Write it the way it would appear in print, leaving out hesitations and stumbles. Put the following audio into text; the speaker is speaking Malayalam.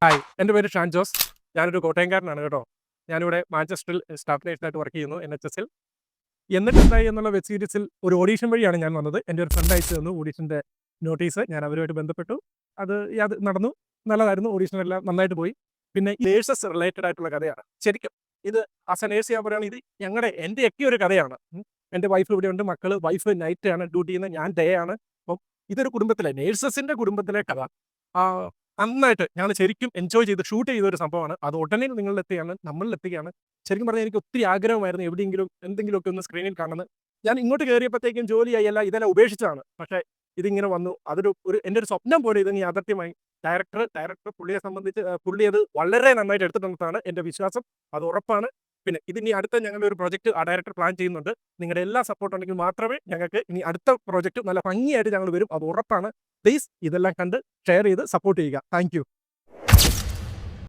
ഹായ്, എൻ്റെ പേര് ഷാൻ ജോസ്. ഞാനൊരു കോട്ടയംകാരനാണ് കേട്ടോ. ഞാനിവിടെ മാഞ്ചസ്റ്ററിൽ സ്റ്റാഫ് നഴ്സായിട്ട് വർക്ക് ചെയ്യുന്നു NHSൽ. എന്നിട്ടെന്തായി എന്നുള്ള വെബ് സീരീസിൽ ഒരു ഓഡീഷൻ വഴിയാണ് ഞാൻ വന്നത്. എൻ്റെ ഒരു ഫ്രണ്ട് അയച്ചു തന്നു ഓഡീഷൻ്റെ നോട്ടീസ്. ഞാൻ അവരുമായിട്ട് ബന്ധപ്പെട്ടു. അത് നടന്നു. നല്ലതായിരുന്നു. ഓഡീഷനെല്ലാം നന്നായിട്ട് പോയി. പിന്നെ നേഴ്സസ് റിലേറ്റഡ് ആയിട്ടുള്ള കഥയാണ്. ശരിക്കും ഇത് ആസ് എ നേഴ്സ് ഞാൻ പറയുകയാണെങ്കിൽ ഇത് എൻ്റെയൊക്കെ ഒരു കഥയാണ്. എൻ്റെ വൈഫ് ഇവിടെയുണ്ട്. വൈഫ് നൈറ്റ് ആണ് ഡ്യൂട്ടി ചെയ്യുന്നത്. ഞാൻ ഡേ ആണ്. അപ്പം ഇതൊരു കുടുംബത്തിലെ നേഴ്സസിൻ്റെ കുടുംബത്തിലെ കഥ. ആ നന്നായിട്ട് ഞങ്ങൾ ശരിക്കും എൻജോയ് ചെയ്ത് ഷൂട്ട് ചെയ്ത ഒരു സംഭവമാണ്. അത് ഉടനെ നമ്മളിലെത്തുകയാണ്. ശരിക്കും പറഞ്ഞാൽ എനിക്ക് ഒത്തിരി ആഗ്രഹമായിരുന്നു എവിടെയെങ്കിലും എന്തെങ്കിലുമൊക്കെ ഒന്ന് സ്ക്രീനിൽ കാണുന്നത്. ഞാൻ ഇങ്ങോട്ട് കയറിയപ്പോഴത്തേക്കും ജോലിയായി ഇതെല്ലാം ഉപേക്ഷിച്ചതാണ്. പക്ഷേ ഇതിങ്ങനെ വന്നു. എൻ്റെ ഒരു സ്വപ്നം പോലെ ഇതങ്ങ് യാഥാർത്ഥ്യമായി. ഡയറക്ടർ പുള്ളിയെ സംബന്ധിച്ച് പുള്ളി അത് വളരെ നന്നായിട്ട് എടുത്തിട്ടുണ്ടെന്നാണ് എൻ്റെ വിശ്വാസം. അത് ഉറപ്പാണ്. പിന്നെ ഇതിനി അടുത്ത ഞങ്ങളുടെ ഒരു പ്രൊജക്റ്റ് ആ ഡയറക്ടർ പ്ലാൻ ചെയ്യുന്നുണ്ട്. നിങ്ങളുടെ എല്ലാ സപ്പോർട്ട് ഉണ്ടെങ്കിൽ മാത്രമേ ഞങ്ങൾക്ക് ഇനി അടുത്ത പ്രൊജക്റ്റ് നല്ല ഭംഗിയായിട്ട് ഞങ്ങൾ വരും. അത് ഉറപ്പാണ്. പ്ലീസ് ഇതെല്ലാം കണ്ട് ഷെയർ ചെയ്ത് സപ്പോർട്ട് ചെയ്യുക. Thank you.